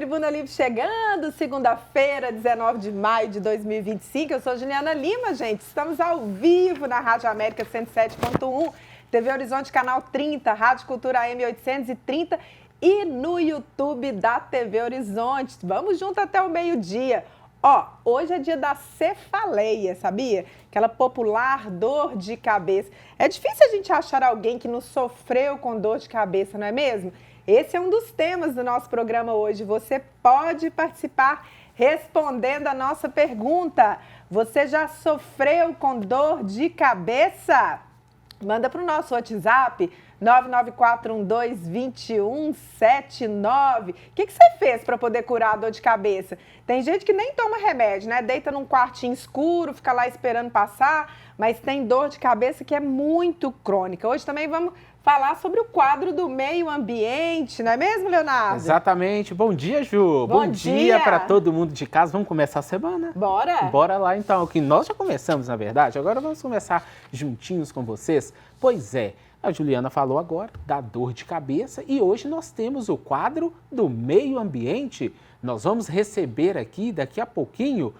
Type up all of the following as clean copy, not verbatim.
Tribuna Livre chegando, segunda-feira, 19 de maio de 2025. Eu sou Juliana Lima, gente. Estamos ao vivo na Rádio América 107.1, TV Horizonte Canal 30, Rádio Cultura AM 830 e no YouTube da TV Horizonte. Vamos junto até o meio-dia. Hoje é dia da cefaleia, sabia? Aquela popular dor de cabeça. É difícil a gente achar alguém que não sofreu com dor de cabeça, não é mesmo? Esse é um dos temas do nosso programa hoje. Você pode participar respondendo a nossa pergunta. Você já sofreu com dor de cabeça? Manda para o nosso WhatsApp 994122179. O que você fez para poder curar a dor de cabeça? Tem gente que nem toma remédio, né? Deita num quartinho escuro, fica lá esperando passar, mas tem dor de cabeça que é muito crônica. Hoje também vamos falar sobre o quadro do meio ambiente, não é mesmo, Leonardo? Exatamente. Bom dia, Ju. Bom dia para todo mundo de casa. Vamos começar a semana? Bora! Bora lá, então. Que nós já começamos, na verdade. Agora vamos começar juntinhos com vocês. Pois é, a Juliana falou agora da dor de cabeça e hoje nós temos o quadro do meio ambiente. Nós vamos receber aqui, daqui a pouquinho,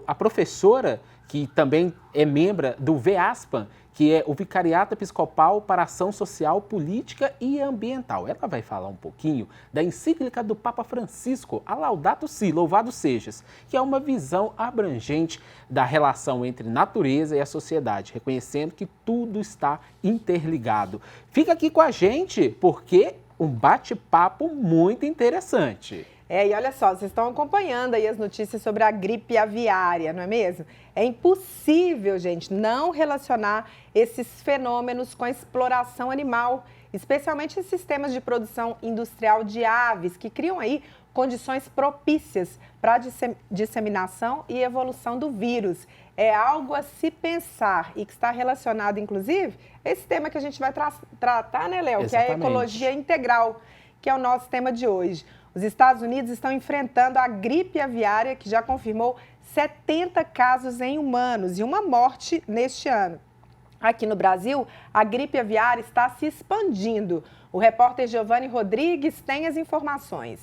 a professora, que também é membro do VEASPAM, que é o Vicariato Episcopal para Ação Social, Política e Ambiental. Ela vai falar um pouquinho da encíclica do Papa Francisco, a Laudato Si, Louvado Sejas, que é uma visão abrangente da relação entre natureza e a sociedade, reconhecendo que tudo está interligado. Fica aqui com a gente, porque um bate-papo muito interessante. E olha só, vocês estão acompanhando aí as notícias sobre a gripe aviária, não é mesmo? É impossível, gente, não relacionar esses fenômenos com a exploração animal, especialmente os sistemas de produção industrial de aves, que criam aí condições propícias para a disseminação e evolução do vírus. É algo a se pensar e que está relacionado, inclusive, a esse tema que a gente vai tratar, né, Léo? Que é a ecologia integral, que é o nosso tema de hoje. Os Estados Unidos estão enfrentando a gripe aviária, que já confirmou 70 casos em humanos e uma morte neste ano. Aqui no Brasil, a gripe aviária está se expandindo. O repórter Giovanni Rodrigues tem as informações.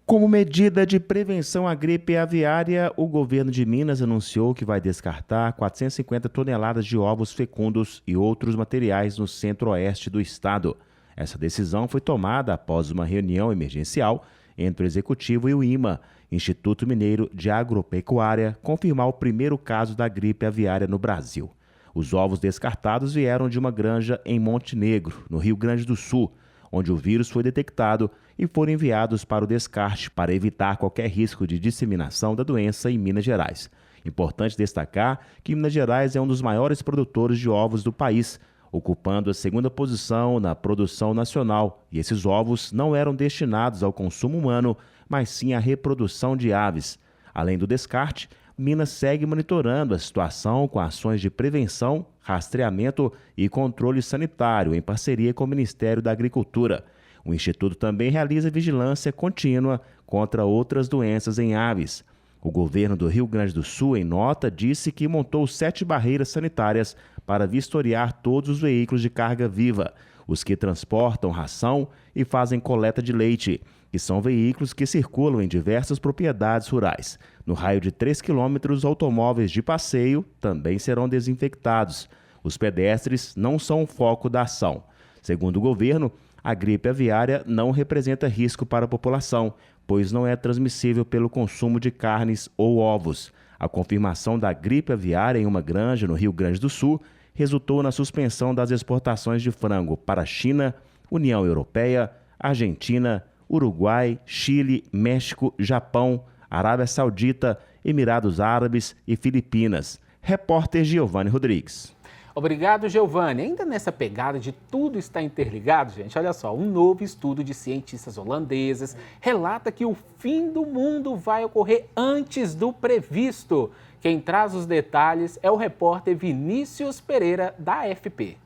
Como medida de prevenção à gripe aviária, o governo de Minas anunciou que vai descartar 450 toneladas de ovos fecundos e outros materiais no centro-oeste do estado. Essa decisão foi tomada após uma reunião emergencial entre o Executivo e o IMA, Instituto Mineiro de Agropecuária, confirmar o primeiro caso da gripe aviária no Brasil. Os ovos descartados vieram de uma granja em Montenegro, no Rio Grande do Sul, onde o vírus foi detectado e foram enviados para o descarte para evitar qualquer risco de disseminação da doença em Minas Gerais. Importante destacar que Minas Gerais é um dos maiores produtores de ovos do país, ocupando a segunda posição na produção nacional, e esses ovos não eram destinados ao consumo humano, mas sim à reprodução de aves. Além do descarte, Minas segue monitorando a situação com ações de prevenção, rastreamento e controle sanitário em parceria com o Ministério da Agricultura. O Instituto também realiza vigilância contínua contra outras doenças em aves. O governo do Rio Grande do Sul, em nota, disse que montou 7 barreiras sanitárias para vistoriar todos os veículos de carga viva, os que transportam ração e fazem coleta de leite, que são veículos que circulam em diversas propriedades rurais. No raio de 3 quilômetros, automóveis de passeio também serão desinfectados. Os pedestres não são o foco da ação. Segundo o governo, a gripe aviária não representa risco para a população, pois não é transmissível pelo consumo de carnes ou ovos. A confirmação da gripe aviária em uma granja no Rio Grande do Sul resultou na suspensão das exportações de frango para a China, União Europeia, Argentina, Uruguai, Chile, México, Japão, Arábia Saudita, Emirados Árabes e Filipinas. Repórter Giovanni Rodrigues. Obrigado, Giovanni. Ainda nessa pegada de tudo está interligado, gente, olha só, um novo estudo de cientistas holandeses relata que o fim do mundo vai ocorrer antes do previsto. Quem traz os detalhes é o repórter Vinícius Pereira, da AFP.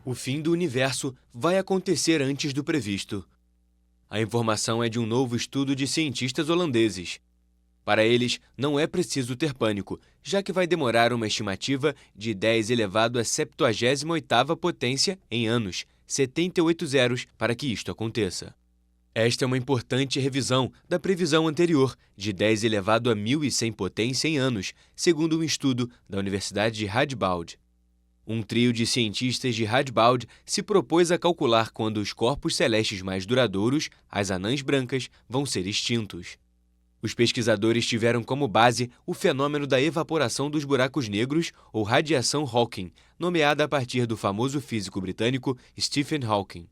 O fim do universo vai acontecer antes do previsto. A informação é de um novo estudo de cientistas holandeses. Para eles, não é preciso ter pânico, já que vai demorar uma estimativa de 10 elevado a 78ª potência em anos, 78 zeros, para que isto aconteça. Esta é uma importante revisão da previsão anterior, de 10 elevado a 1.100 potência em anos, segundo um estudo da Universidade de Radboud. Um trio de cientistas de Radboud se propôs a calcular quando os corpos celestes mais duradouros, as anãs brancas, vão ser extintos. Os pesquisadores tiveram como base o fenômeno da evaporação dos buracos negros ou radiação Hawking, nomeada a partir do famoso físico britânico Stephen Hawking.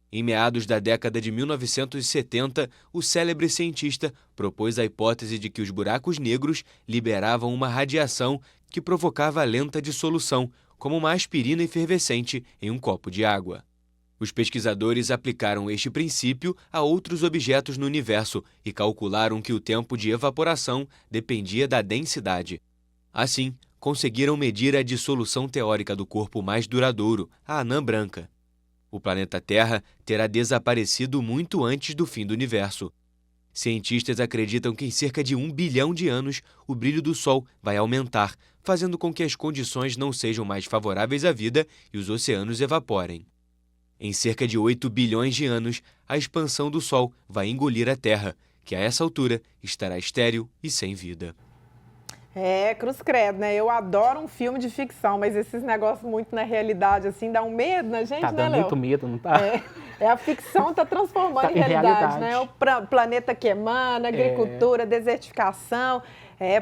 Em meados da década de 1970, o célebre cientista propôs a hipótese de que os buracos negros liberavam uma radiação que provocava a lenta dissolução, como uma aspirina efervescente em um copo de água. Os pesquisadores aplicaram este princípio a outros objetos no universo e calcularam que o tempo de evaporação dependia da densidade. Assim, conseguiram medir a dissolução teórica do corpo mais duradouro, a anã branca. O planeta Terra terá desaparecido muito antes do fim do universo. Cientistas acreditam que em cerca de 1 bilhão de anos o brilho do Sol vai aumentar, fazendo com que as condições não sejam mais favoráveis à vida e os oceanos evaporem. Em cerca de 8 bilhões de anos, a expansão do Sol vai engolir a Terra, que a essa altura estará estéril e sem vida. Cruz credo, né? Eu adoro um filme de ficção, mas esses negócios muito na realidade, assim, dá um medo na gente, Tá né, dando Léo? muito medo, não tá? A ficção tá transformando em realidade, né? O planeta queimando, agricultura, desertificação.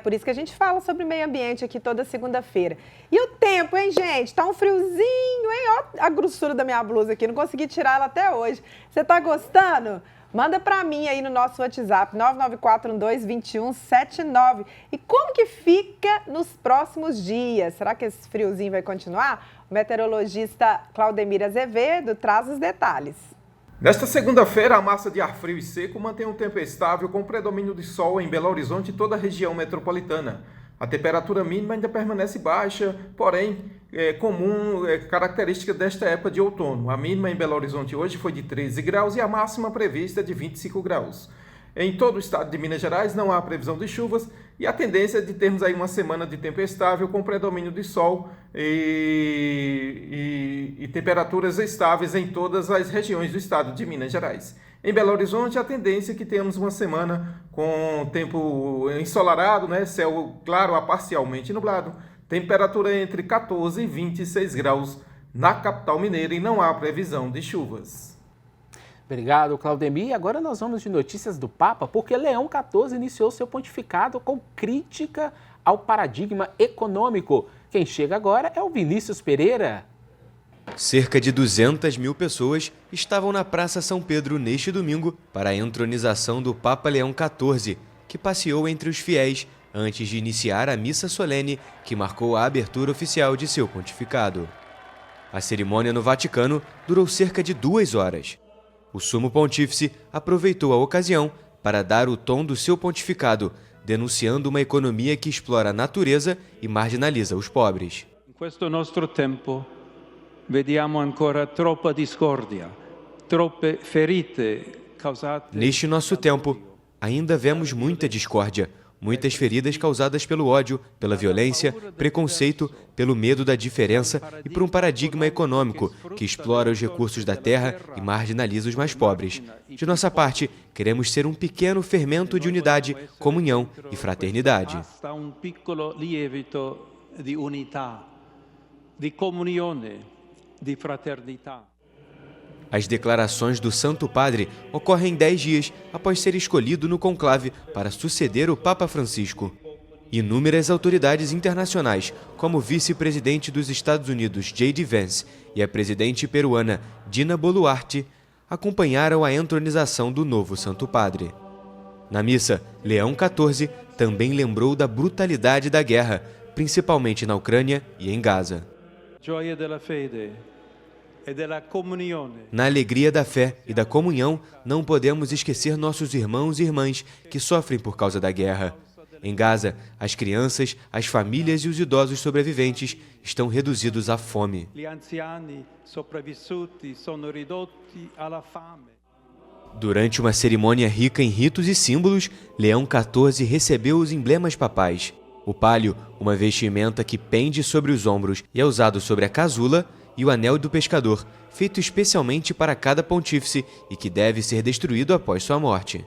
Por isso que a gente fala sobre meio ambiente aqui toda segunda-feira. E o tempo, hein, gente? Tá um friozinho, hein? Ó a grossura da minha blusa aqui, não consegui tirar ela até hoje. Você tá gostando? Manda para mim aí no nosso WhatsApp, 994122179. E como que fica nos próximos dias? Será que esse friozinho vai continuar? O meteorologista Claudemir Azevedo traz os detalhes. Nesta segunda-feira, a massa de ar frio e seco mantém um tempo estável com predomínio de sol em Belo Horizonte e toda a região metropolitana. A temperatura mínima ainda permanece baixa, porém característica desta época de outono. A mínima em Belo Horizonte hoje foi de 13 graus e a máxima prevista de 25 graus. Em todo o estado de Minas Gerais não há previsão de chuvas e a tendência é de termos aí uma semana de tempo estável com predomínio de sol e temperaturas estáveis em todas as regiões do estado de Minas Gerais. Em Belo Horizonte, a tendência é que tenhamos uma semana com tempo ensolarado, né? Céu claro a parcialmente nublado, temperatura entre 14 e 26 graus na capital mineira e não há previsão de chuvas. Obrigado, Claudemir. Agora nós vamos de notícias do Papa, porque Leão XIV iniciou seu pontificado com crítica ao paradigma econômico. Quem chega agora é o Vinícius Pereira. Cerca de 200 mil pessoas estavam na Praça São Pedro neste domingo para a entronização do Papa Leão XIV, que passeou entre os fiéis antes de iniciar a missa solene que marcou a abertura oficial de seu pontificado. A cerimônia no Vaticano durou cerca de 2 horas. O sumo pontífice aproveitou a ocasião para dar o tom do seu pontificado, denunciando uma economia que explora a natureza e marginaliza os pobres. In questo nostro tempo vediamo ancora troppa discordia, troppe ferite causate. Neste nosso tempo, ainda vemos muita discórdia, muitas feridas causadas pelo ódio, pela violência, preconceito, pelo medo da diferença e por um paradigma econômico que explora os recursos da terra e marginaliza os mais pobres. De nossa parte, queremos ser um pequeno fermento de unidade, comunhão e fraternidade. Basta un piccolo lievito di unità, di comunione, di fraternità. As declarações do Santo Padre ocorrem 10 dias após ser escolhido no conclave para suceder o Papa Francisco. Inúmeras autoridades internacionais, como o vice-presidente dos Estados Unidos, J.D. Vance, e a presidente peruana, Dina Boluarte, acompanharam a entronização do novo Santo Padre. Na missa, Leão XIV também lembrou da brutalidade da guerra, principalmente na Ucrânia e em Gaza. Gioia della fede. Na alegria da fé e da comunhão, não podemos esquecer nossos irmãos e irmãs que sofrem por causa da guerra. Em Gaza, as crianças, as famílias e os idosos sobreviventes estão reduzidos à fome. Durante uma cerimônia rica em ritos e símbolos, Leão XIV recebeu os emblemas papais. O pálio, uma vestimenta que pende sobre os ombros e é usado sobre a casula, e o Anel do Pescador, feito especialmente para cada pontífice e que deve ser destruído após sua morte.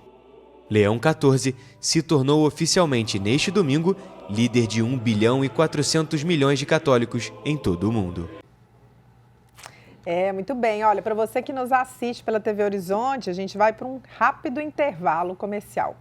Leão XIV se tornou oficialmente neste domingo líder de 1 bilhão e 400 milhões de católicos em todo o mundo. Muito bem. Olha, para você que nos assiste pela TV Horizonte, a gente vai para um rápido intervalo comercial.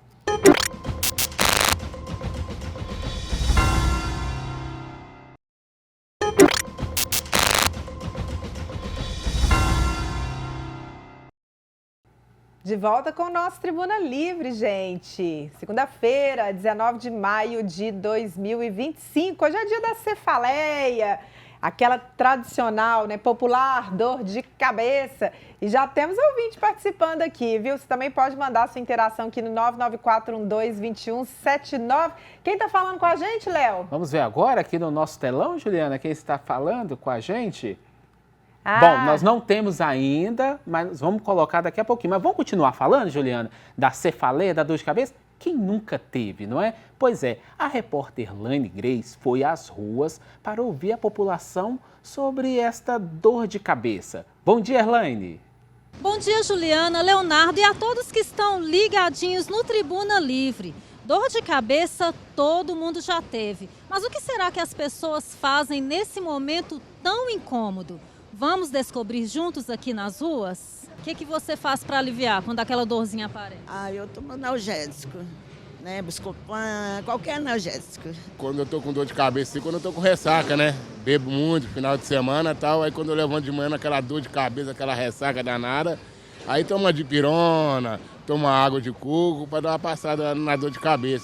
De volta com o nosso Tribuna Livre, gente. Segunda-feira, 19 de maio de 2025. Hoje é dia da cefaleia, aquela tradicional, né, popular dor de cabeça. E já temos ouvinte participando aqui, viu? Você também pode mandar sua interação aqui no 994122179. Quem está falando com a gente, Léo? Vamos ver agora aqui no nosso telão, Juliana, quem está falando com a gente? Bom, nós não temos ainda, mas vamos colocar daqui a pouquinho. Mas vamos continuar falando, Juliana, da cefaleia, da dor de cabeça? Quem nunca teve, não é? Pois é, a repórter Laine Grace foi às ruas para ouvir a população sobre esta dor de cabeça. Bom dia, Laine. Bom dia, Juliana, Leonardo e a todos que estão ligadinhos no Tribuna Livre. Dor de cabeça todo mundo já teve. Mas o que será que as pessoas fazem nesse momento tão incômodo? Vamos descobrir juntos aqui nas ruas? O que você faz para aliviar quando aquela dorzinha aparece? Eu tomo analgésico, né? Buscopan, qualquer analgésico. Quando eu tô com dor de cabeça, quando eu tô com ressaca, né? Bebo muito, final de semana e tal. Aí quando eu levanto de manhã, aquela dor de cabeça, aquela ressaca danada. Aí toma dipirona, toma água de coco para dar uma passada na dor de cabeça.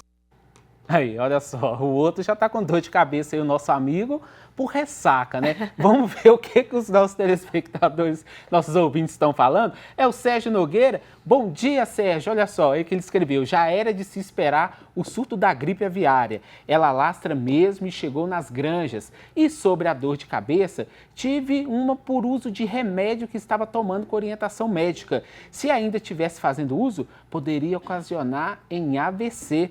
Aí, olha só, o outro já está com dor de cabeça aí, o nosso amigo, por ressaca, né? Vamos ver o que os nossos telespectadores, nossos ouvintes estão falando. É o Sérgio Nogueira. Bom dia, Sérgio. Olha só, aí que ele escreveu. Já era de se esperar o surto da gripe aviária. Ela alastra mesmo e chegou nas granjas. E sobre a dor de cabeça, tive uma por uso de remédio que estava tomando com orientação médica. Se ainda estivesse fazendo uso, poderia ocasionar em AVC.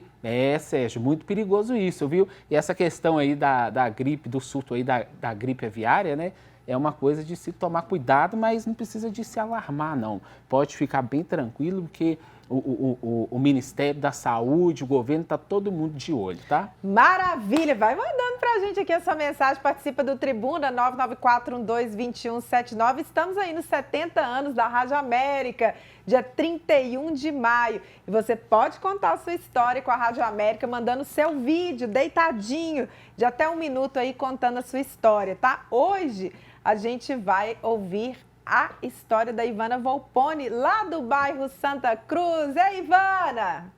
Sérgio, muito perigoso isso, viu? E essa questão aí da gripe, do surto aí da gripe aviária, né? É uma coisa de se tomar cuidado, mas não precisa de se alarmar, não. Pode ficar bem tranquilo, porque o Ministério da Saúde, o governo, está todo mundo de olho, tá? Maravilha! Vai mandando pra gente aqui a sua mensagem, participa do Tribuna 994122179. Estamos aí nos 70 anos da Rádio América, dia 31 de maio. E você pode contar a sua história com a Rádio América, mandando seu vídeo deitadinho, de até 1 minuto aí, contando a sua história, tá? Hoje a gente vai ouvir a história da Ivana Volpone, lá do bairro Santa Cruz. Ivana!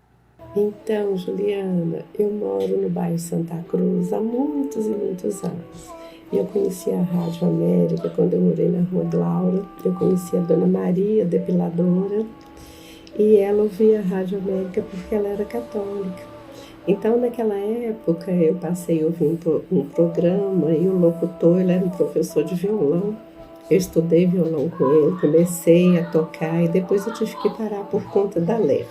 Então, Juliana, eu moro no bairro Santa Cruz há muitos e muitos anos. E eu conheci a Rádio América quando eu morei na Rua Glaura. Eu conheci a Dona Maria, depiladora, e ela ouvia a Rádio América porque ela era católica. Então, naquela época, eu passei a ouvir um programa e o locutor, ele era um professor de violão. Eu estudei violão com ele, comecei a tocar e depois eu tive que parar por conta da LER.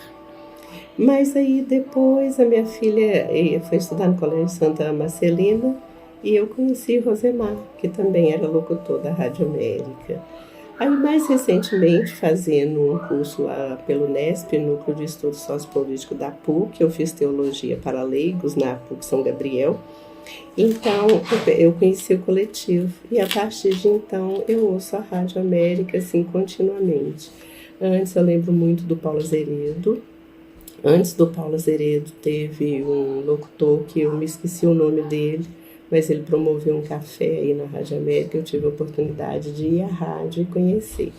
Mas aí depois a minha filha foi estudar no Colégio Santa Marcelina e eu conheci Rosemar, que também era locutor da Rádio América. Aí mais recentemente, fazendo um curso lá pelo NESP, Núcleo de Estudo Sociopolítico da PUC, eu fiz Teologia para Leigos na PUC São Gabriel. Então, eu conheci o coletivo e a partir de então eu ouço a Rádio América assim continuamente. Antes eu lembro muito do Paulo Azeredo. Antes do Paulo Azeredo teve um locutor que eu me esqueci o nome dele, mas ele promoveu um café aí na Rádio América. Eu tive a oportunidade de ir à rádio e conhecer.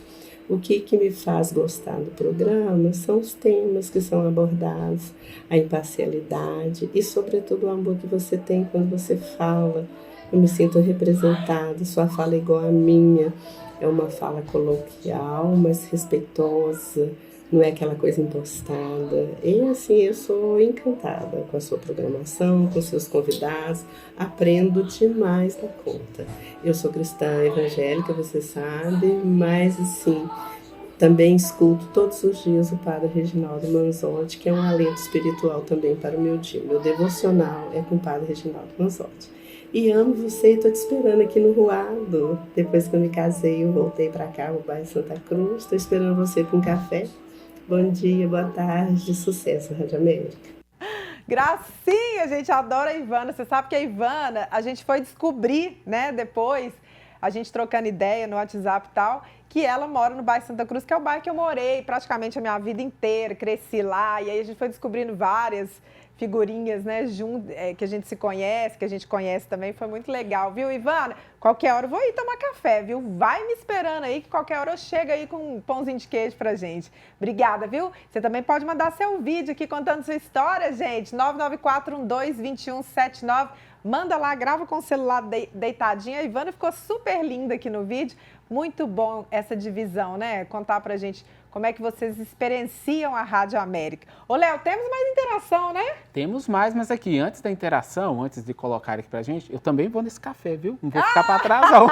O que me faz gostar do programa são os temas que são abordados, a imparcialidade e, sobretudo, o amor que você tem quando você fala. Eu me sinto representada, sua fala é igual à minha, é uma fala coloquial, mas respeitosa, não é aquela coisa impostada. E, assim, eu sou encantada com a sua programação, com seus convidados, aprendo demais da conta. Eu sou cristã evangélica, você sabe, mas, assim, também escuto todos os dias o Padre Reginaldo Manzotti, que é um alento espiritual também para o meu dia. Meu devocional é com o Padre Reginaldo Manzotti. E amo você e tô te esperando aqui no Ruado. Depois que eu me casei, eu voltei para cá, o bairro Santa Cruz. Tô esperando você para um café. Bom dia, boa tarde, sucesso, Rádio América. Gracinha, gente, adora a Ivana. Você sabe que a Ivana, a gente foi descobrir, né, depois, a gente trocando ideia no WhatsApp e tal, que ela mora no bairro Santa Cruz, que é o bairro que eu morei praticamente a minha vida inteira, cresci lá, e aí a gente foi descobrindo várias figurinhas, né, que a gente se conhece, que a gente conhece também, foi muito legal, viu, Ivana? Qualquer hora eu vou ir tomar café, viu? Vai me esperando aí, que qualquer hora eu chego aí com um pãozinho de queijo pra gente. Obrigada, viu? Você também pode mandar seu vídeo aqui contando sua história, gente, 994122179. Manda lá, grava com o celular deitadinho. A Ivana ficou super linda aqui no vídeo. Muito bom essa divisão, né? Contar pra gente como é que vocês experienciam a Rádio América. Ô, Léo, temos mais interação, né? Temos mais, mas aqui, antes da interação, antes de colocar aqui pra gente, eu também vou nesse café, viu? Não vou ficar pra trás, não.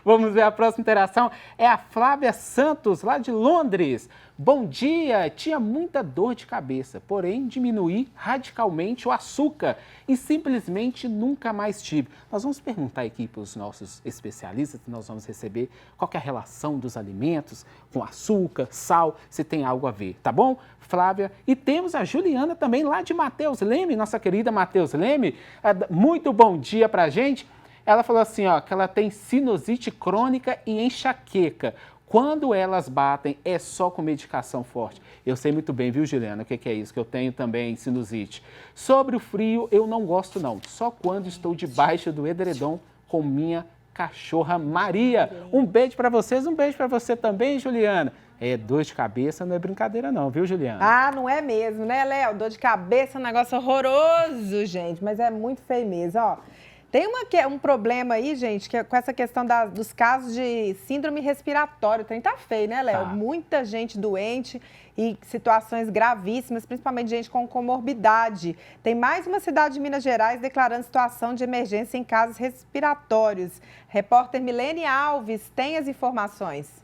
Vamos ver a próxima interação. É a Flávia Santos, lá de Londres. Bom dia, tinha muita dor de cabeça, porém diminuí radicalmente o açúcar e simplesmente nunca mais tive. Nós vamos perguntar aqui para os nossos especialistas, nós vamos receber qual que é a relação dos alimentos com açúcar, sal, se tem algo a ver, tá bom, Flávia? E temos a Juliana também lá de Mateus Leme, nossa querida Mateus Leme. Muito bom dia para a gente. Ela falou assim, ó, que ela tem sinusite crônica e enxaqueca. Quando elas batem, é só com medicação forte. Eu sei muito bem, viu, Juliana, o que é isso, que eu tenho também sinusite. Sobre o frio, eu não gosto não, só quando estou debaixo do edredom com minha cachorra Maria. Um beijo para vocês, um beijo para você também, Juliana. Dor de cabeça não é brincadeira não, viu, Juliana? Ah, não é mesmo, né, Léo? Dor de cabeça é um negócio horroroso, gente, mas é muito feio mesmo, ó. Tem um problema aí, gente, que é com essa questão dos casos de síndrome respiratória. O trem tá feio, né, Léo? Tá. Muita gente doente e situações gravíssimas, principalmente gente com comorbidade. Tem mais uma cidade de Minas Gerais declarando situação de emergência em casos respiratórios. Repórter Milene Alves tem as informações.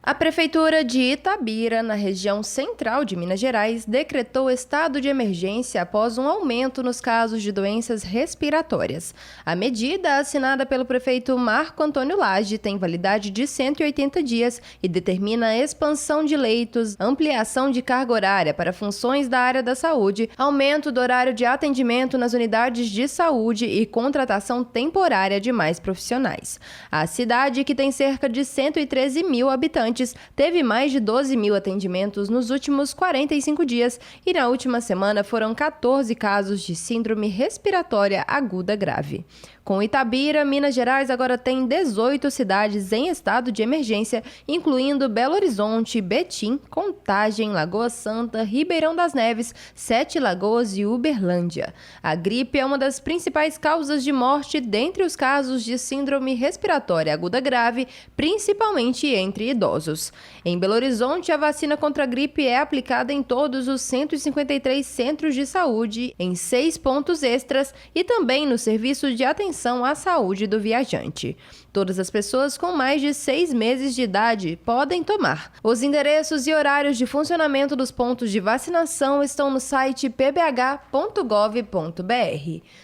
A Prefeitura de Itabira, na região central de Minas Gerais, decretou estado de emergência após um aumento nos casos de doenças respiratórias. A medida, assinada pelo prefeito Marco Antônio Lage, tem validade de 180 dias e determina a expansão de leitos, ampliação de carga horária para funções da área da saúde, aumento do horário de atendimento nas unidades de saúde e contratação temporária de mais profissionais. A cidade, que tem cerca de 113 mil habitantes, teve mais de 12 mil atendimentos nos últimos 45 dias e na última semana foram 14 casos de síndrome respiratória aguda grave. Com Itabira, Minas Gerais agora tem 18 cidades em estado de emergência, incluindo Belo Horizonte, Betim, Contagem, Lagoa Santa, Ribeirão das Neves, Sete Lagoas e Uberlândia. A gripe é uma das principais causas de morte dentre os casos de síndrome respiratória aguda grave, principalmente entre idosos. Em Belo Horizonte, a vacina contra a gripe é aplicada em todos os 153 centros de saúde, em 6 pontos extras e também no serviço de atenção à saúde do viajante. Todas as pessoas com mais de 6 meses de idade podem tomar. Os endereços e horários de funcionamento dos pontos de vacinação estão no site pbh.gov.br.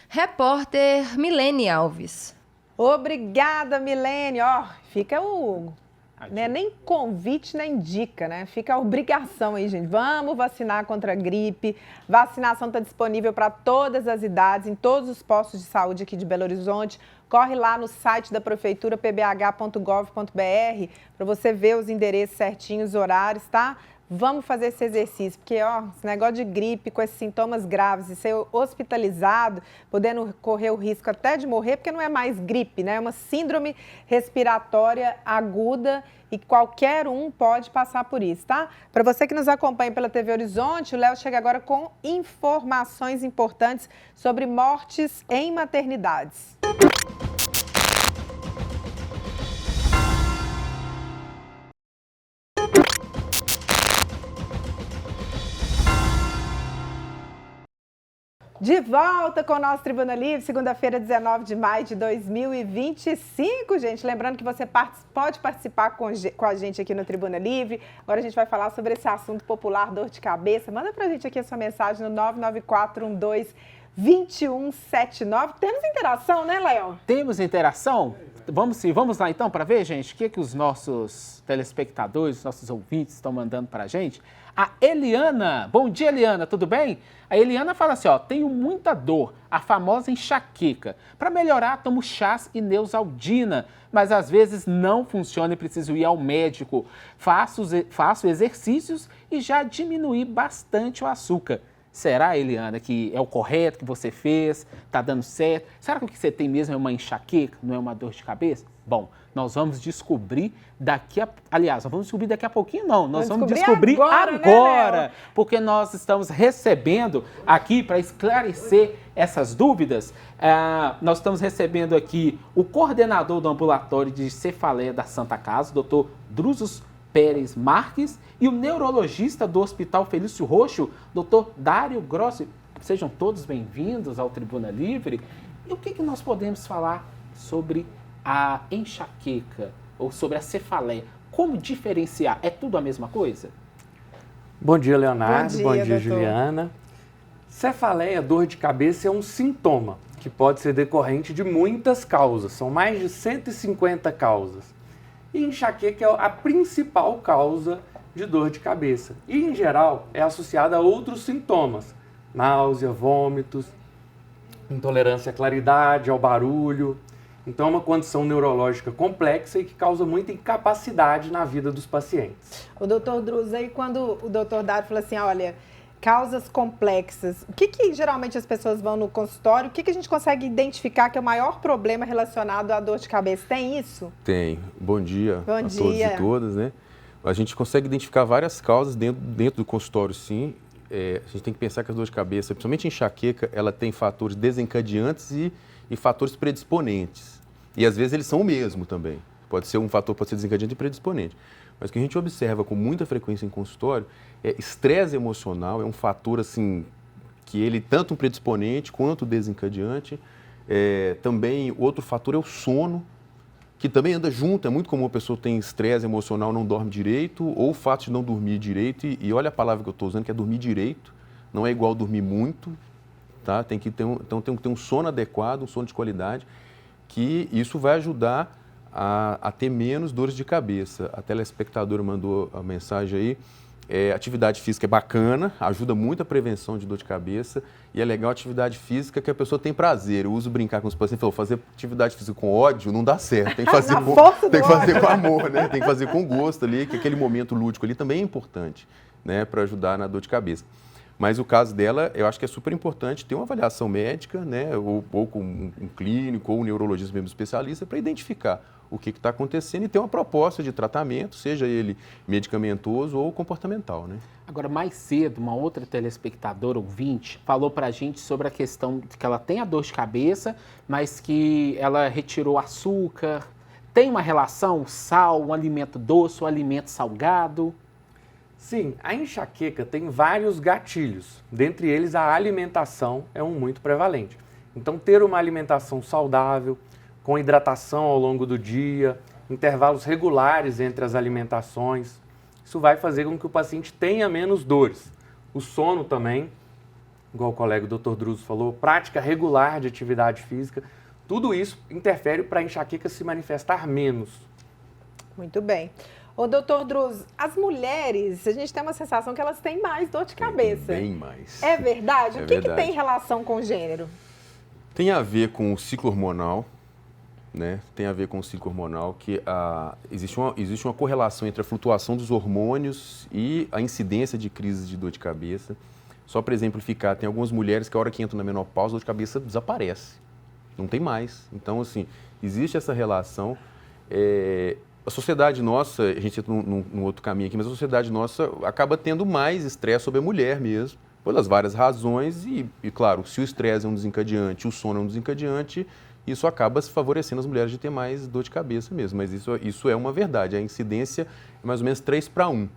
Repórter Milene Alves. Obrigada, Milene. Ó, fica o... Né, nem convite, nem dica, né? Fica a obrigação aí, gente. Vamos vacinar contra a gripe. Vacinação está disponível para todas as idades, em todos os postos de saúde aqui de Belo Horizonte. Corre lá no site da prefeitura, pbh.gov.br, para você ver os endereços certinhos, os horários, tá? Vamos fazer esse exercício, porque ó, esse negócio de gripe com esses sintomas graves e ser hospitalizado, podendo correr o risco até de morrer, porque não é mais gripe, né? É uma síndrome respiratória aguda e qualquer um pode passar por isso, tá? Para você que nos acompanha pela TV Horizonte, o Léo chega agora com informações importantes sobre mortes em maternidades. De volta com o nosso Tribuna Livre, segunda-feira, 19 de maio de 2025, gente. Lembrando que você pode participar com a gente aqui no Tribuna Livre. Agora a gente vai falar sobre esse assunto popular, dor de cabeça. Manda pra gente aqui a sua mensagem no 2179. Temos interação, né, Léo? Temos interação? Vamos lá então para ver, gente, o que os nossos telespectadores, os nossos ouvintes estão mandando para a gente. A Eliana, bom dia, Eliana, tudo bem? A Eliana fala assim, ó, tenho muita dor, a famosa enxaqueca. Para melhorar, tomo chás e Neosaldina, mas às vezes não funciona e preciso ir ao médico. Faço exercícios e já diminui bastante o açúcar. Será, Eliana, que é o correto que você fez? Está dando certo? Será que o que você tem mesmo é uma enxaqueca, não é uma dor de cabeça? Bom, nós vamos descobrir Aliás, nós vamos descobrir daqui a pouquinho, não. Nós vamos descobrir agora, né, porque nós estamos recebendo aqui, para esclarecer essas dúvidas, nós estamos recebendo aqui o coordenador do ambulatório de cefaleia da Santa Casa, o Dr. Drusos Pérez Marques, e o neurologista do Hospital Felício Roxo, Dr. Dário Grossi. Sejam todos bem-vindos ao Tribuna Livre. E o que nós podemos falar sobre a enxaqueca ou sobre a cefaleia? Como diferenciar? É tudo a mesma coisa? Bom dia, Leonardo. Bom dia, doutor. Juliana. Cefaleia, dor de cabeça, é um sintoma que pode ser decorrente de muitas causas. São mais de 150 causas. E enxaqueca é a principal causa de dor de cabeça. E, em geral, é associada a outros sintomas. Náusea, vômitos, intolerância à claridade, ao barulho. Então, é uma condição neurológica complexa e que causa muita incapacidade na vida dos pacientes. O doutor Druz, aí quando o doutor Dário fala assim, olha, causas complexas, o que geralmente as pessoas vão no consultório, o que a gente consegue identificar que é o maior problema relacionado à dor de cabeça? Tem isso? Tem. Bom dia a dia. Todos e todas, né? A gente consegue identificar várias causas dentro do consultório, sim. A gente tem que pensar que a dor de cabeça, principalmente a enxaqueca, ela tem fatores desencadeantes e fatores predisponentes. E às vezes eles são o mesmo também. Pode ser um fator, pode ser desencadeante e predisponente. Mas o que a gente observa com muita frequência em consultório é estresse emocional, é um fator assim, que ele tanto um predisponente quanto desencadeante. Também outro fator é o sono, que também anda junto. É muito comum a pessoa ter estresse emocional, não dorme direito, ou o fato de não dormir direito. E olha a palavra que eu estou usando, que é dormir direito. Não é igual dormir muito, tá? Tem que ter um sono adequado, um sono de qualidade, que isso vai ajudar a ter menos dores de cabeça. A telespectadora mandou a mensagem aí. Atividade física é bacana, ajuda muito a prevenção de dor de cabeça, e é legal a atividade física que a pessoa tem prazer. Eu uso brincar com os pacientes, falou, fazer atividade física com ódio não dá certo, tem que fazer, com amor, né? Tem que fazer com gosto ali, que aquele momento lúdico ali também é importante, né, para ajudar na dor de cabeça. Mas o caso dela, eu acho que é super importante ter uma avaliação médica, né, ou com um clínico ou um neurologista mesmo especialista, para identificar o que está acontecendo e ter uma proposta de tratamento, seja ele medicamentoso ou comportamental, né? Agora, mais cedo, uma outra telespectadora ouvinte falou para a gente sobre a questão de que ela tem a dor de cabeça, mas que ela retirou açúcar. Tem uma relação, sal, um alimento doce, um alimento salgado? Sim, a enxaqueca tem vários gatilhos. Dentre eles, a alimentação é um muito prevalente. Então, ter uma alimentação saudável, com hidratação ao longo do dia, intervalos regulares entre as alimentações, isso vai fazer com que o paciente tenha menos dores. O sono também, igual o colega Dr. Druso falou, prática regular de atividade física, tudo isso interfere para a enxaqueca se manifestar menos. Muito bem. Ô, doutor Druso, as mulheres, a gente tem uma sensação que elas têm mais dor de cabeça. Bem mais. É verdade? É o que verdade. tem relação com o gênero? Tem a ver com o ciclo hormonal, né? Tem a ver com o ciclo hormonal, que existe uma correlação entre a flutuação dos hormônios e a incidência de crises de dor de cabeça. Só para exemplificar, tem algumas mulheres que a hora que entram na menopausa, a dor de cabeça desaparece. Não tem mais. Então, assim, existe essa relação. A sociedade nossa, a gente entra num outro caminho aqui, mas a sociedade nossa acaba tendo mais estresse sobre a mulher mesmo, pelas várias razões. E claro, se o estresse é um desencadeante, o sono é um desencadeante, isso acaba se favorecendo as mulheres de ter mais dor de cabeça mesmo. Mas isso é uma verdade. A incidência é mais ou menos 3:1.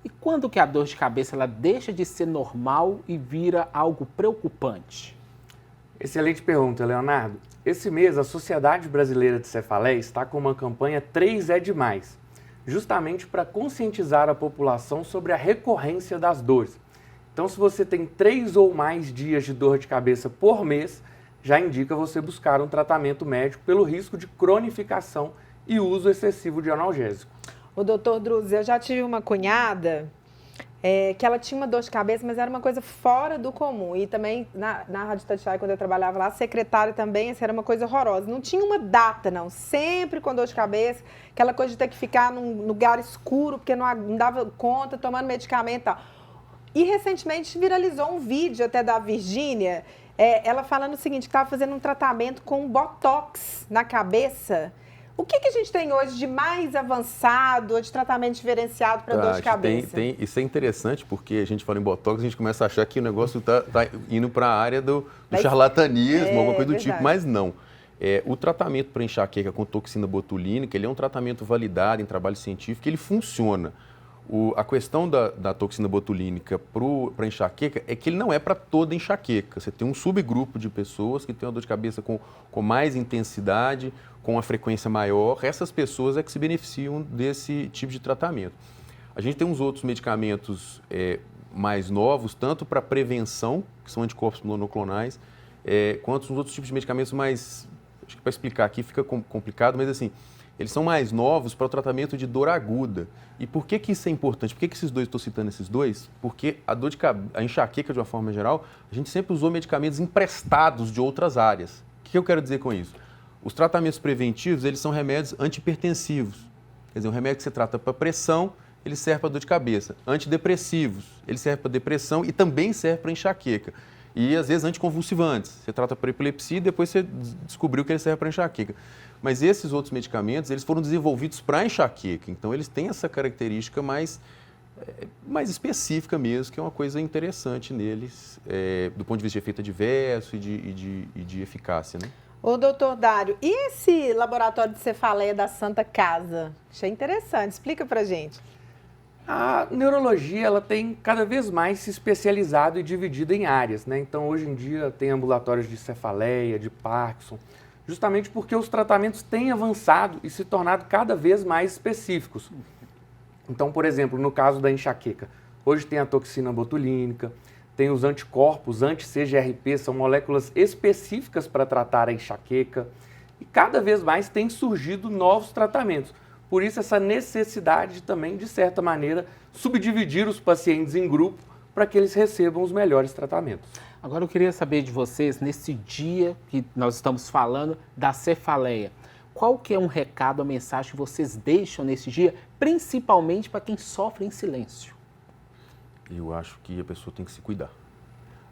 E quando que a dor de cabeça ela deixa de ser normal e vira algo preocupante? Excelente pergunta, Leonardo. Esse mês, a Sociedade Brasileira de Cefaleia está com uma campanha 3 é Demais, justamente para conscientizar a população sobre a recorrência das dores. Então, se você tem 3 ou mais dias de dor de cabeça por mês, já indica você buscar um tratamento médico pelo risco de cronificação e uso excessivo de analgésico. O doutor Druz, eu já tive uma cunhada que ela tinha uma dor de cabeça, mas era uma coisa fora do comum. E também na Rádio Itatiaia, quando eu trabalhava lá, a secretária também, assim, era uma coisa horrorosa. Não tinha uma data, não. Sempre com dor de cabeça, aquela coisa de ter que ficar num lugar escuro, porque não dava conta, tomando medicamento e tal. E recentemente viralizou um vídeo até da Virgínia, ela falando o seguinte, que estava fazendo um tratamento com botox na cabeça. O que a gente tem hoje de mais avançado ou de tratamento diferenciado para dor de cabeça? Isso é interessante, porque a gente fala em botox, a gente começa a achar que o negócio está indo para a área do charlatanismo, alguma coisa do tipo, mas não. O tratamento para enxaqueca com toxina botulínica, ele é um tratamento validado em trabalho científico, ele funciona. A questão da toxina botulínica para enxaqueca é que ele não é para toda enxaqueca. Você tem um subgrupo de pessoas que tem uma dor de cabeça com mais intensidade, com uma frequência maior. Essas pessoas é que se beneficiam desse tipo de tratamento. A gente tem uns outros medicamentos mais novos, tanto para prevenção, que são anticorpos monoclonais, quanto uns outros tipos de medicamentos mais... Acho que para explicar aqui fica complicado, mas assim... Eles são mais novos para o tratamento de dor aguda. E por que isso é importante? Por que estou citando esses dois? Porque a enxaqueca, de uma forma geral, a gente sempre usou medicamentos emprestados de outras áreas. O que eu quero dizer com isso? Os tratamentos preventivos, eles são remédios antihipertensivos. Quer dizer, um remédio que você trata para pressão, ele serve para dor de cabeça. Antidepressivos, ele serve para depressão e também serve para enxaqueca. E, às vezes, anticonvulsivantes. Você trata para epilepsia e depois você descobriu que ele serve para enxaqueca. Mas esses outros medicamentos, eles foram desenvolvidos para enxaqueca. Então, eles têm essa característica mais específica mesmo, que é uma coisa interessante neles, do ponto de vista de efeito adverso e de eficácia, né? Ô, doutor Dário, e esse laboratório de cefaleia da Santa Casa? Achei interessante. Explica pra gente. A neurologia, ela tem cada vez mais se especializado e dividido em áreas, né? Então, hoje em dia, tem ambulatórios de cefaleia, de Parkinson, justamente porque os tratamentos têm avançado e se tornado cada vez mais específicos. Então, por exemplo, no caso da enxaqueca, hoje tem a toxina botulínica, tem os anticorpos anti-CGRP, são moléculas específicas para tratar a enxaqueca, e cada vez mais tem surgido novos tratamentos. Por isso, essa necessidade também, de certa maneira, subdividir os pacientes em grupo para que eles recebam os melhores tratamentos. Agora eu queria saber de vocês, nesse dia que nós estamos falando da cefaleia, qual que é um recado, a mensagem que vocês deixam nesse dia, principalmente para quem sofre em silêncio? Eu acho que a pessoa tem que se cuidar.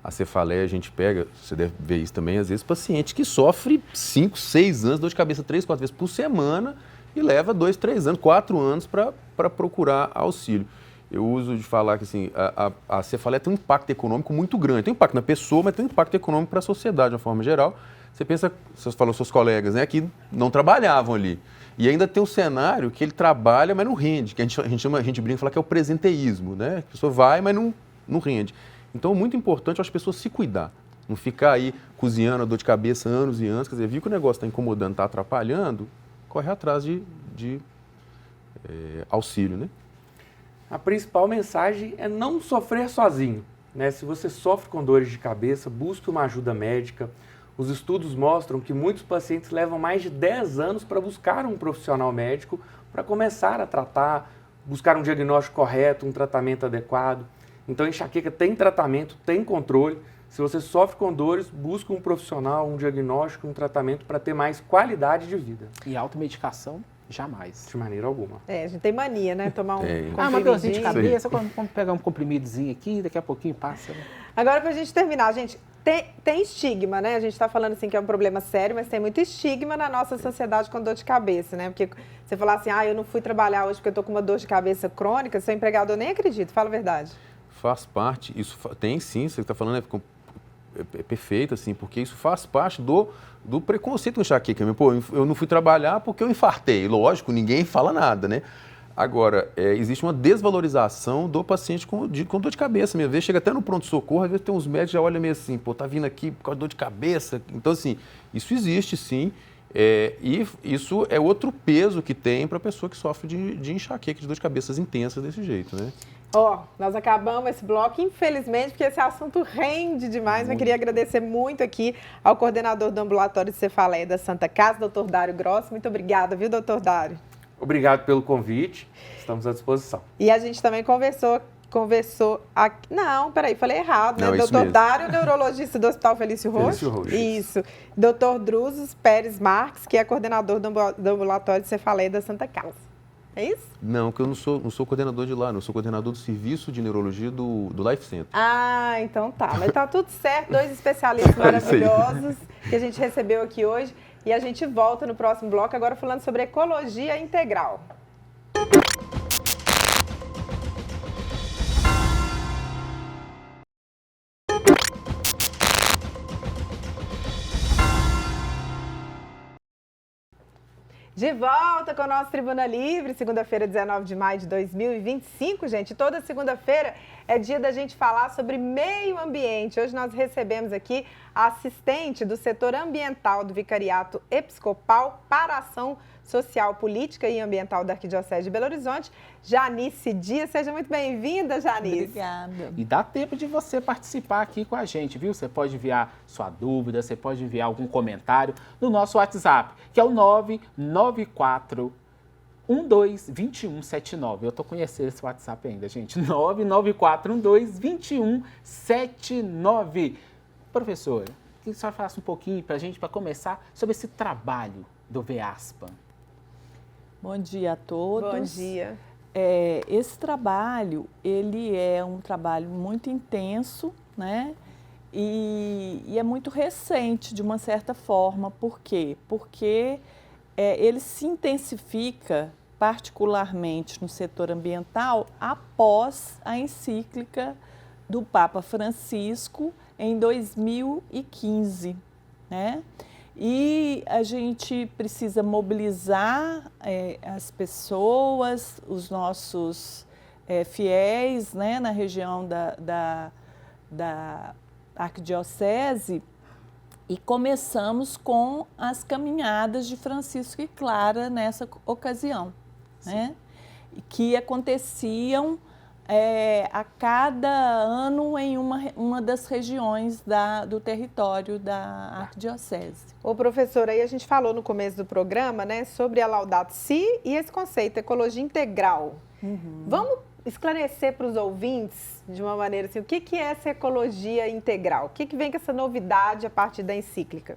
A cefaleia a gente pega, você deve ver isso também, às vezes paciente que sofre 5, 6 anos, dor de cabeça 3, 4 vezes por semana e leva 2, 3 anos, 4 anos para procurar auxílio. Eu uso de falar que assim, a cefaleia tem um impacto econômico muito grande. Tem um impacto na pessoa, mas tem um impacto econômico para a sociedade de uma forma geral. Você pensa, você falou seus colegas, né, que não trabalhavam ali. E ainda tem um cenário que ele trabalha, mas não rende, que a gente brinca e fala que é o presenteísmo, né? A pessoa vai, mas não rende. Então, é muito importante as pessoas se cuidar. Não ficar aí cozinhando a dor de cabeça anos e anos. Quer dizer, viu que o negócio está incomodando, está atrapalhando, corre atrás de auxílio, né? A principal mensagem é não sofrer sozinho, né? Se você sofre com dores de cabeça, busque uma ajuda médica. Os estudos mostram que muitos pacientes levam mais de 10 anos para buscar um profissional médico para começar a tratar, buscar um diagnóstico correto, um tratamento adequado. Então, enxaqueca tem tratamento, tem controle. Se você sofre com dores, busque um profissional, um diagnóstico, um tratamento para ter mais qualidade de vida. E automedicação? Jamais. De maneira alguma. A gente tem mania, né? Tomar um uma dorzinha de cabeça, vamos pegar um comprimidozinho aqui, daqui a pouquinho passa. Né? Agora, pra gente terminar, gente, tem estigma, né? A gente tá falando assim que é um problema sério, mas tem muito estigma na nossa sociedade com dor de cabeça, né? Porque você falar assim, eu não fui trabalhar hoje porque eu tô com uma dor de cabeça crônica, seu empregador nem acredita, fala a verdade. Faz parte, isso tem sim, você está falando é perfeito, assim, porque isso faz parte do preconceito com enxaqueca. Pô, eu não fui trabalhar porque eu infartei. Lógico, ninguém fala nada, né? Agora, existe uma desvalorização do paciente com dor de cabeça mesmo. Às vezes chega até no pronto-socorro, às vezes tem uns médicos que já olham meio assim, pô, tá vindo aqui por causa de dor de cabeça. Então, assim, isso existe sim, E isso é outro peso que tem para a pessoa que sofre de enxaqueca, de dor de cabeça intensas desse jeito, né? Nós acabamos esse bloco, infelizmente, porque esse assunto rende demais. Mas queria agradecer muito aqui ao coordenador do Ambulatório de Cefaleia da Santa Casa, doutor Dário Grossi. Muito obrigada, viu, doutor Dário? Obrigado pelo convite, estamos à disposição. E a gente também conversou aqui. Não, peraí, falei errado, né? Não, doutor Dário, neurologista do Hospital Felício Roxo. Isso. Doutor Druzos Pérez Marques, que é coordenador do Ambulatório de Cefaleia da Santa Casa. É isso? Não, que eu não sou coordenador de lá, não sou coordenador do serviço de neurologia do Life Center. Ah, então tá. Mas tá tudo certo, 2 especialistas maravilhosos que a gente recebeu aqui hoje. E a gente volta no próximo bloco agora falando sobre ecologia integral. De volta com o nosso Tribuna Livre, segunda-feira, 19 de maio de 2025, gente. Toda segunda-feira é dia da gente falar sobre meio ambiente. Hoje nós recebemos aqui a assistente do setor ambiental do Vicariato Episcopal para a Ação Social, Política e Ambiental da Arquidiocese de Belo Horizonte, Janice Dias. Seja muito bem-vinda, Janice. Obrigada. E dá tempo de você participar aqui com a gente, viu? Você pode enviar sua dúvida, você pode enviar algum comentário no nosso WhatsApp, que é o 994 122179. Eu tô conhecendo esse WhatsApp ainda, gente. 994 122179. Professora, que a senhora falasse um pouquinho para a gente, para começar, sobre esse trabalho do VEASPA. Bom dia a todos. Bom dia. Esse trabalho, ele é um trabalho muito intenso, né? E é muito recente, de uma certa forma. Por quê? Porque ele se intensifica, particularmente no setor ambiental, após a encíclica do Papa Francisco, em 2015, né? E a gente precisa mobilizar as pessoas, os nossos fiéis, né, na região da Arquidiocese, e começamos com as caminhadas de Francisco e Clara nessa ocasião, né, que aconteciam a cada ano em uma das regiões do território da Arquidiocese. Ô, professora, aí a gente falou no começo do programa, né, sobre a Laudato Si e esse conceito, ecologia integral. Vamos esclarecer para os ouvintes, de uma maneira assim, o que é essa ecologia integral? O que vem com essa novidade a partir da encíclica?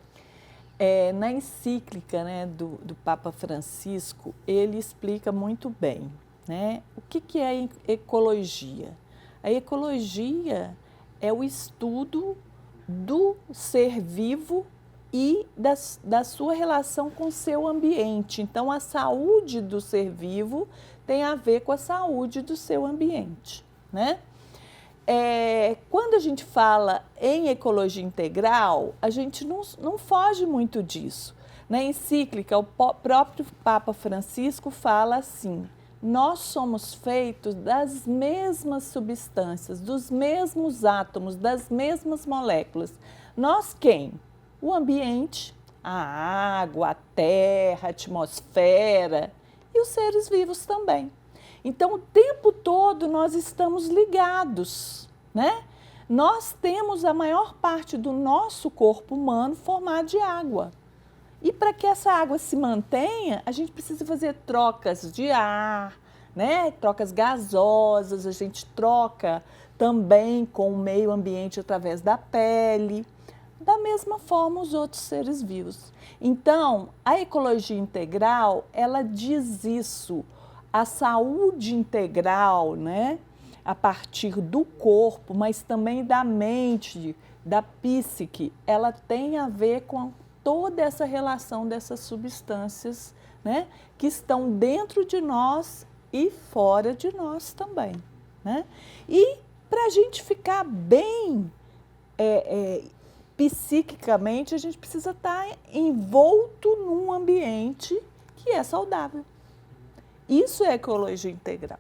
Na encíclica, né, do Papa Francisco, ele explica muito bem, né? O que é ecologia? A ecologia é o estudo do ser vivo e da sua relação com o seu ambiente. Então, a saúde do ser vivo tem a ver com a saúde do seu ambiente, né? Quando a gente fala em ecologia integral, a gente não foge muito disso. Na encíclica, o próprio Papa Francisco fala assim: nós somos feitos das mesmas substâncias, dos mesmos átomos, das mesmas moléculas. Nós quem? O ambiente, a água, a terra, a atmosfera e os seres vivos também. Então, o tempo todo nós estamos ligados, né? Nós temos a maior parte do nosso corpo humano formado de água. E para que essa água se mantenha, a gente precisa fazer trocas de ar, né? Trocas gasosas, a gente troca também com o meio ambiente através da pele. Da mesma forma, os outros seres vivos. Então, a ecologia integral, ela diz isso. A saúde integral, né? A partir do corpo, mas também da mente, da psique, ela tem a ver com toda essa relação dessas substâncias, né, que estão dentro de nós e fora de nós também, né? E para a gente ficar bem psiquicamente, a gente precisa estar envolto num ambiente que é saudável. Isso é ecologia integral.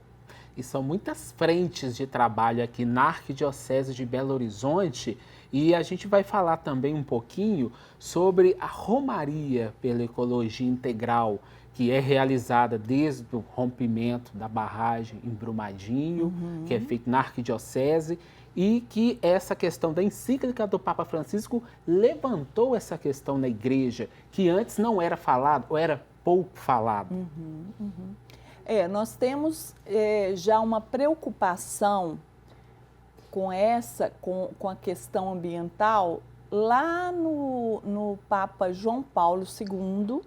E são muitas frentes de trabalho aqui na Arquidiocese de Belo Horizonte. E a gente vai falar também um pouquinho sobre a Romaria pela Ecologia Integral, que é realizada desde o rompimento da barragem em Brumadinho, que é feito na Arquidiocese, e que essa questão da encíclica do Papa Francisco levantou essa questão na igreja, que antes não era falado, ou era pouco falado. Nós temos já uma preocupação com a questão ambiental lá no Papa João Paulo II.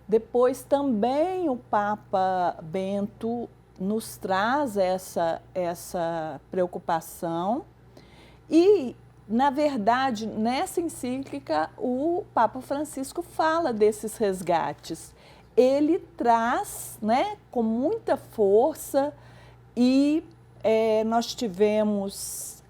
Depois também o Papa Bento nos traz essa preocupação e, na verdade, nessa encíclica o Papa Francisco fala desses resgates. Ele traz, né, com muita força e nós tivemos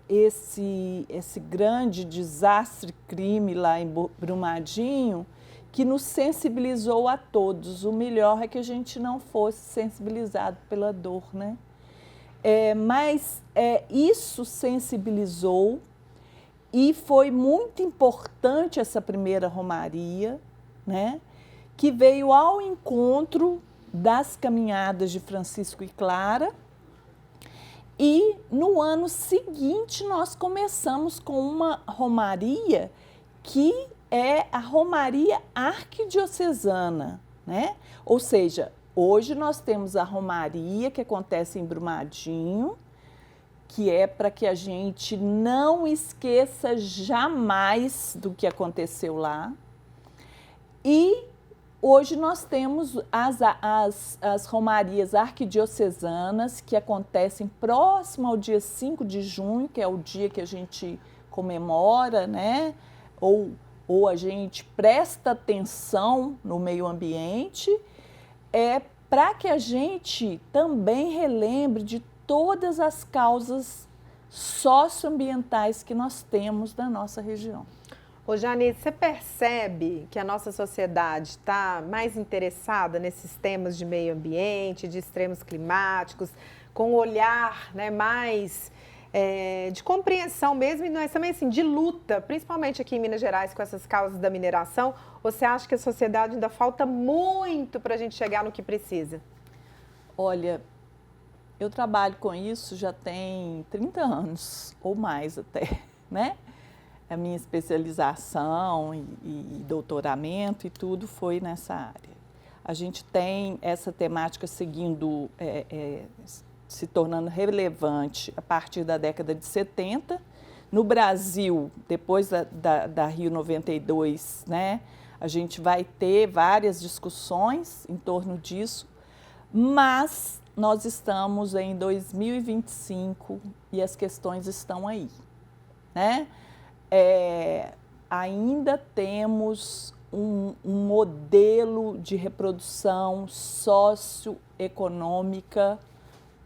esse grande desastre, crime lá em Brumadinho, que nos sensibilizou a todos. O melhor é que a gente não fosse sensibilizado pela dor, né? Mas isso sensibilizou e foi muito importante essa primeira romaria, né? Que veio ao encontro das caminhadas de Francisco e Clara. E no ano seguinte nós começamos com uma romaria que é a Romaria Arquidiocesana, né? Ou seja, hoje nós temos a Romaria que acontece em Brumadinho, que é para que a gente não esqueça jamais do que aconteceu lá. E hoje nós temos as Romarias Arquidiocesanas, que acontecem próximo ao dia 5 de junho, que é o dia que a gente comemora, né? Ou a gente presta atenção no meio ambiente, para que a gente também relembre de todas as causas socioambientais que nós temos na nossa região. Ô Jane, você percebe que a nossa sociedade está mais interessada nesses temas de meio ambiente, de extremos climáticos, com um olhar, né, mais de compreensão mesmo, e nós também assim, de luta, principalmente aqui em Minas Gerais com essas causas da mineração? Ou você acha que a sociedade ainda falta muito para a gente chegar no que precisa? Olha, eu trabalho com isso já tem 30 anos, ou mais até, né? A minha especialização e doutoramento e tudo foi nessa área. A gente tem essa temática seguindo, se tornando relevante a partir da década de 70. No Brasil, depois da Rio 92, né, a gente vai ter várias discussões em torno disso, mas nós estamos em 2025 e as questões estão aí, né? Ainda temos um modelo de reprodução socioeconômica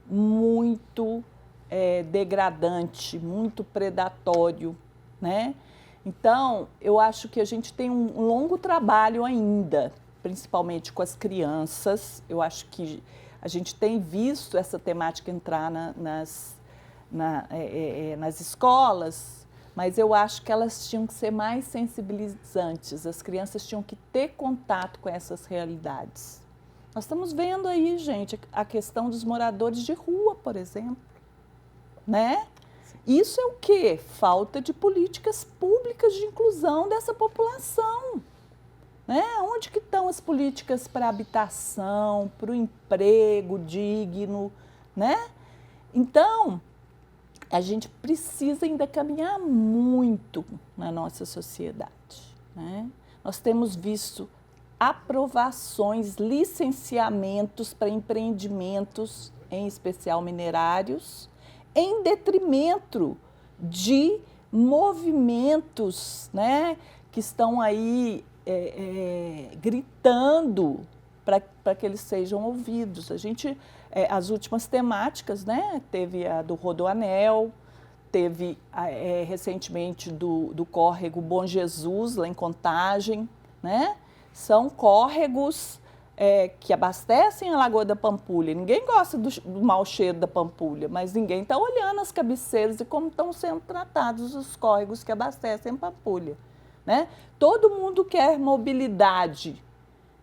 muito degradante, muito predatório, né? Então, eu acho que a gente tem um longo trabalho ainda, principalmente com as crianças. Eu acho que a gente tem visto essa temática entrar nas escolas, mas eu acho que elas tinham que ser mais sensibilizantes, as crianças tinham que ter contato com essas realidades. Nós estamos vendo aí, gente, a questão dos moradores de rua, por exemplo, né? Isso é o quê? Falta de políticas públicas de inclusão dessa população, né? Onde que estão as políticas para a habitação, para o emprego digno, né? Então, a gente precisa ainda caminhar muito na nossa sociedade, né? Nós temos visto aprovações, licenciamentos para empreendimentos, em especial minerários, em detrimento de movimentos, né, que estão aí gritando para que eles sejam ouvidos. A gente, as últimas temáticas, né, teve a do Rodoanel, teve recentemente do córrego Bom Jesus, lá em Contagem, né? São córregos que abastecem a Lagoa da Pampulha. Ninguém gosta do mau cheiro da Pampulha, mas ninguém está olhando as cabeceiras e como estão sendo tratados os córregos que abastecem a Pampulha, né? Todo mundo quer mobilidade,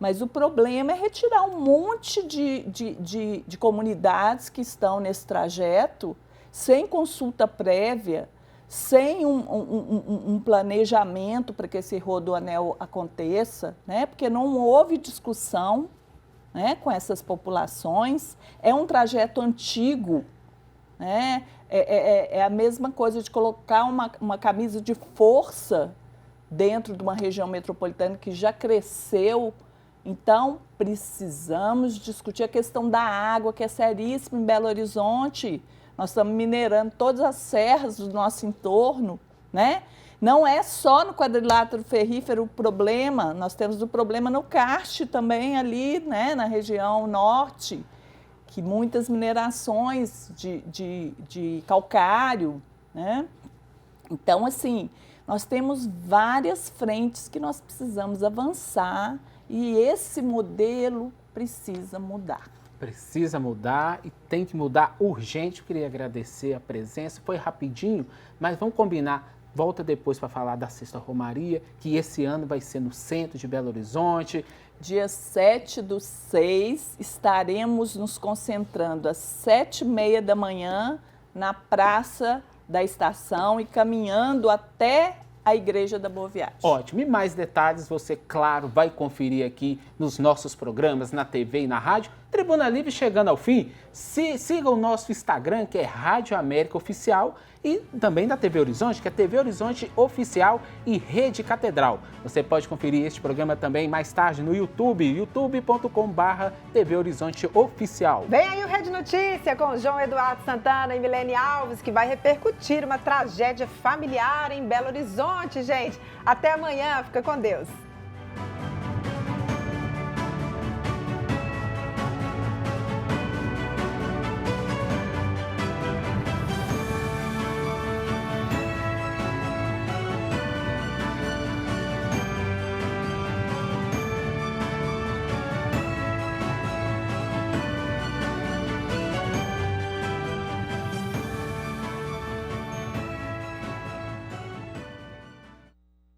mas o problema é retirar um monte de comunidades que estão nesse trajeto sem consulta prévia, sem um planejamento para que esse rodoanel aconteça, né? Porque não houve discussão, né, com essas populações. É um trajeto antigo, né? É a mesma coisa de colocar uma camisa de força dentro de uma região metropolitana que já cresceu. Então, precisamos discutir a questão da água, que é seríssima em Belo Horizonte. Nós estamos minerando todas as serras do nosso entorno, né? Não é só no quadrilátero ferrífero o problema, nós temos o problema no karst também ali, né, na região norte, que muitas minerações de calcário, né? Então, assim, nós temos várias frentes que nós precisamos avançar e esse modelo precisa mudar. Precisa mudar e tem que mudar urgente. Eu queria agradecer a presença, foi rapidinho, mas vamos combinar. Volta depois para falar da Sexta Romaria, que esse ano vai ser no centro de Belo Horizonte. Dia 7/6, estaremos nos concentrando às 7h30 da manhã na Praça da Estação e caminhando até a Igreja da Boa Viagem. Ótimo. E mais detalhes você, claro, vai conferir aqui nos nossos programas, na TV e na rádio. Tribuna Livre chegando ao fim. Siga o nosso Instagram, que é Rádio América Oficial, e também da TV Horizonte, que é TV Horizonte Oficial e Rede Catedral. Você pode conferir este programa também mais tarde no YouTube, youtube.com/TV Horizonte Oficial. Vem aí o Rede Notícia com João Eduardo Santana e Milene Alves, que vai repercutir uma tragédia familiar em Belo Horizonte, gente. Até amanhã, fica com Deus.